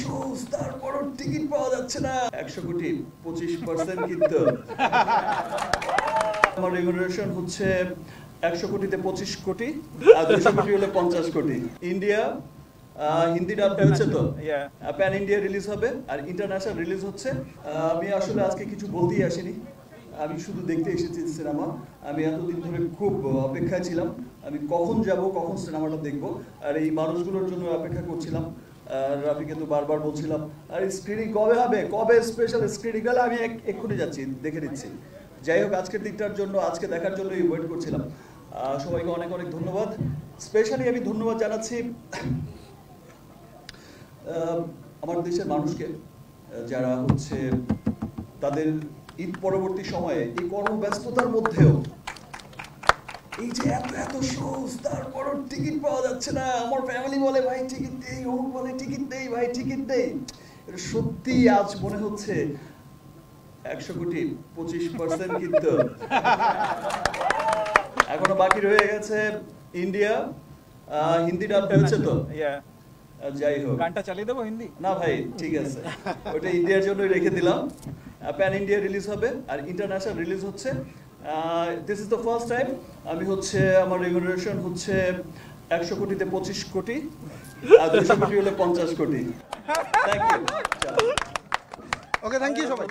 সহজ, তারপরও টিকিট পাওয়া যাচ্ছে না। 100 কোটি 25% কিন্তু আমার রেমুনারেশন হচ্ছে 100 কোটিতে 25 কোটি, আর 200 কোটি হলে 50 কোটি। ইন্ডিয়া হিন্দি ডাব হয়েছে তো, প্যান ইন্ডিয়া রিলিজ হবে আর ইন্টারন্যাশনাল রিলিজ হচ্ছে। আমি আসলে আজকে কিছু বলতেই আসিনি, আমি শুধু দেখতে এসেছি সিনেমা। আমি এতদিন ধরে খুব অপেক্ষায় ছিলাম, আমি কখন যাব, কখন সিনেমাটা দেখব, আর এই মানুষগুলোর জন্য অপেক্ষা করছিলাম। রাফিকে তো বারবার বলছিলাম, আর স্ক্রিনিং কবে হবে, কবে স্পেশাল স্ক্রিনিং হলে আমি এক্ষুনি যাচ্ছি, দেখে নিচ্ছি। যাই হোক, আজকের দিকটার জন্য, আজকে দেখার জন্যই ওয়েট করছিলাম। সবাইকে অনেক অনেক ধন্যবাদ। স্পেশালি আমি ধন্যবাদ জানাচ্ছি আমার দেশের মানুষকে, যারা হচ্ছে তাদের ঈদ পরবর্তী সময়ে এই কর্মব্যস্ততার মধ্যেও এই যে এত এত সহজ, তারপরও টিকিট পাওয়া যাচ্ছে না। আমার ফ্যামিলি বলে ভাই টিকিট নেই, ও বলে টিকিট নেই, ভাই টিকিট নেই। এটা সত্যি আজ মনে হচ্ছে 100 কোটি 25% কিন্তু এখনো বাকি রয়ে গেছে। ইন্ডিয়া হিন্দি ডাব হয়েছে তো, যাই হোক, গানটা চালিয়ে দেবো হিন্দি না ভাই, ঠিক আছে, ওটা ইন্ডিয়ার জন্যই রেখে দিলাম। প্যান ইন্ডিয়া রিলিজ হবে আর ইন্টারন্যাশনাল রিলিজ হচ্ছে। This is the first time আমি হচ্ছে আমার রেমুনারেশন হচ্ছে 100 কোটিতে 25 কোটি, আর 200 কোটি হলে 50 crore. Thank you. Okay, thank you সবাই।